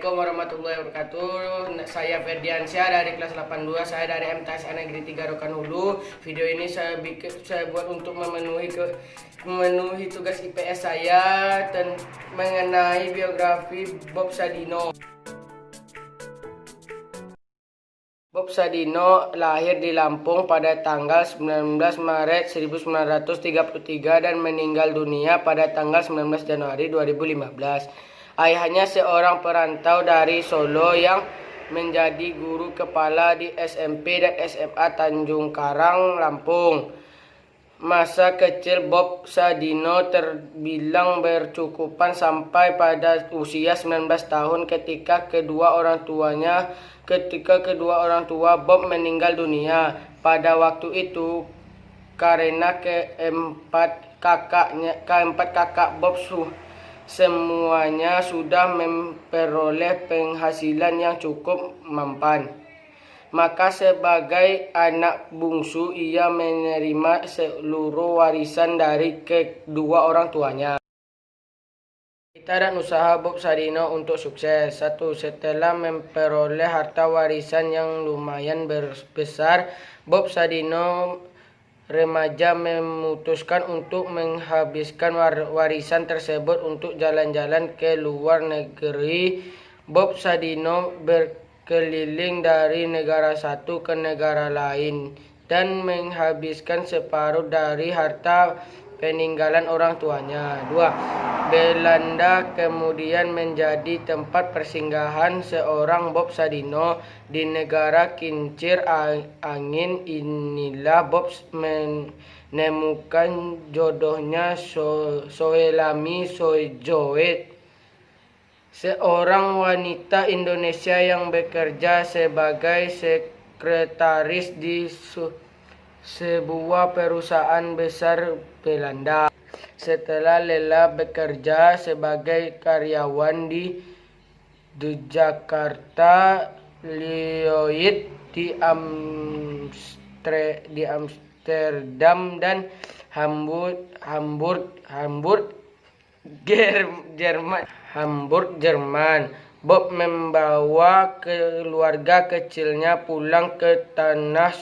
Assalamualaikum warahmatullahi wabarakatuh. Saya Ferdiansyah dari kelas 82. Saya dari MTS Negeri 3 Rokan Hulu. Video ini saya buat untuk memenuhi tugas IPS saya mengenai biografi Bob Sadino. Bob Sadino lahir di Lampung pada tanggal 19 Maret 1933 dan meninggal dunia pada tanggal 19 Januari 2015. Ayahnya seorang perantau dari Solo yang menjadi guru kepala di SMP dan SMA Tanjung Karang, Lampung. Masa kecil Bob Sadino terbilang bercukupan sampai pada usia 19 tahun ketika kedua orang tua Bob meninggal dunia. Pada waktu itu karena keempat kakak Bob semuanya sudah memperoleh penghasilan yang cukup mampan. Maka sebagai anak bungsu ia menerima seluruh warisan dari kedua orang tuanya. Cita dan usaha Bob Sadino untuk sukses. 1. Setelah memperoleh harta warisan yang lumayan besar, Bob Sadino remaja memutuskan untuk menghabiskan warisan tersebut untuk jalan-jalan ke luar negeri. Bob Sadino berkeliling dari negara satu ke negara lain dan menghabiskan separuh dari harta peninggalan orang tuanya. 2. Belanda kemudian menjadi tempat persinggahan seorang Bob Sadino. Di negara kincir angin inilah Bob menemukan jodohnya Soelami Soejoet, seorang wanita Indonesia yang bekerja sebagai sekretaris di sebuah perusahaan besar Belanda. Setelah lelah bekerja sebagai karyawan di Jakarta, Lloyd di Amsterdam dan Hamburg, Jerman. Bob membawa keluarga kecilnya pulang ke tanah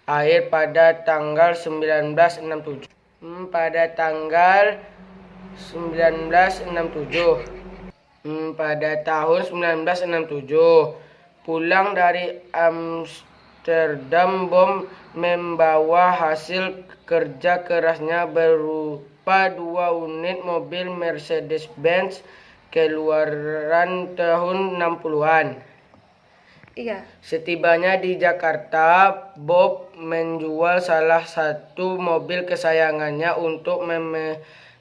air pada tanggal 1967. Pada tahun 1967, pulang dari Amsterdam, Bob membawa hasil kerja kerasnya berupa 2 unit mobil Mercedes-Benz keluaran tahun 60-an. Setibanya di Jakarta, Bob menjual salah satu mobil kesayangannya untuk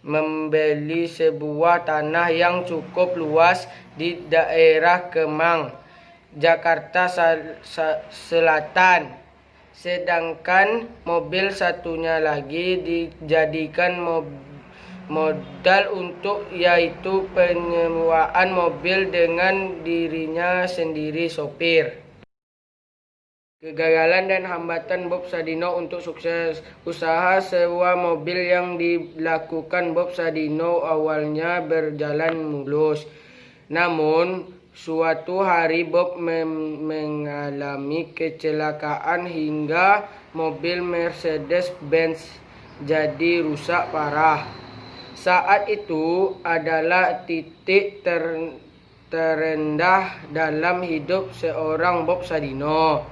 membeli sebuah tanah yang cukup luas di daerah Kemang, Jakarta Selatan. Sedangkan mobil satunya lagi dijadikan modal untuk yaitu penyewaan mobil dengan dirinya sendiri sopir. Kegagalan dan hambatan Bob Sadino untuk sukses. Usaha sewa mobil yang dilakukan Bob Sadino awalnya berjalan mulus. Namun, suatu hari Bob mengalami kecelakaan hingga mobil Mercedes-Benz jadi rusak parah. Saat itu adalah titik terendah dalam hidup seorang Bob Sadino.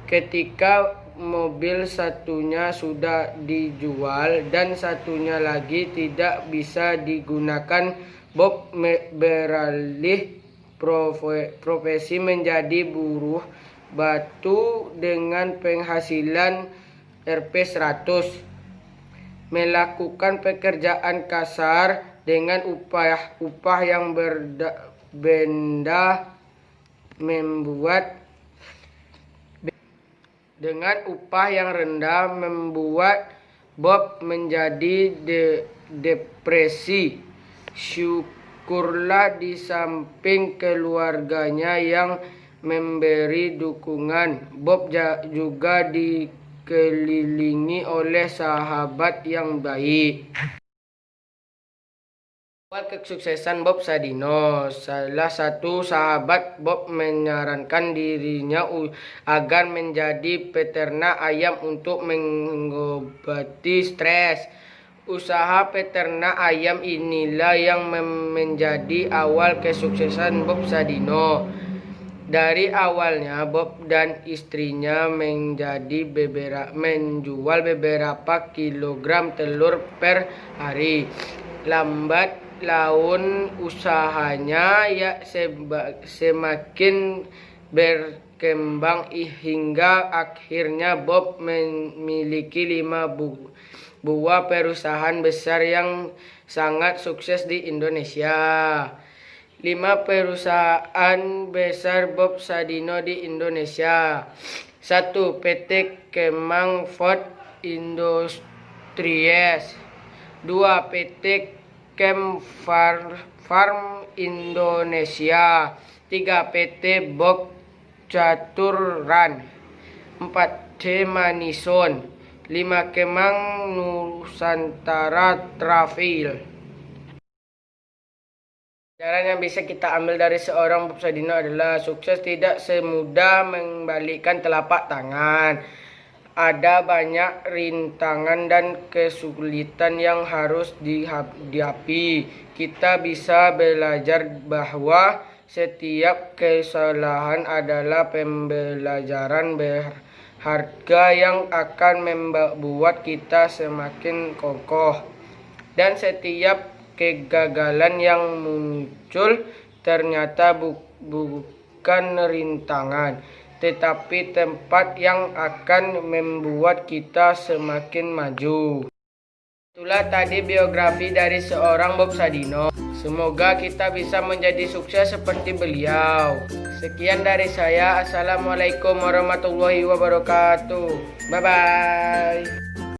Ketika mobil satunya sudah dijual dan satunya lagi tidak bisa digunakan, Bob beralih profesi menjadi buruh batu dengan penghasilan Rp100. Melakukan pekerjaan kasar dengan upah yang rendah membuat Bob menjadi depresi. Syukurlah di samping keluarganya yang memberi dukungan, Bob juga dikelilingi oleh sahabat yang baik. Awal kesuksesan Bob Sadino, salah satu sahabat Bob menyarankan dirinya agar menjadi peternak ayam untuk mengobati stres. Usaha peternak ayam inilah yang menjadi awal kesuksesan Bob Sadino. Dari awalnya Bob dan istrinya menjual beberapa kilogram telur per hari. Lambat laun usahanya semakin berkembang hingga akhirnya Bob memiliki 5 buah perusahaan besar yang sangat sukses di Indonesia. 5 perusahaan besar Bob Sadino di Indonesia. 1. PT Kemang Food Industries. 2. PT Kem Farm Indonesia. 3. PT Bob Caturan. 4. D Manison. 5. Kemang Nusantara Travel. Pelajaran yang bisa kita ambil dari seorang Bob Sadino adalah sukses tidak semudah membalikkan telapak tangan. Ada banyak rintangan dan kesulitan yang harus dihadapi. Kita bisa belajar bahwa setiap kesalahan adalah pembelajaran berharga yang akan membuat kita semakin kokoh. Dan setiap kegagalan yang muncul ternyata bukan rintangan, tetapi tempat yang akan membuat kita semakin maju. Itulah tadi biografi dari seorang Bob Sadino. Semoga kita bisa menjadi sukses seperti beliau. Sekian dari saya. Assalamualaikum warahmatullahi wabarakatuh. Bye-bye.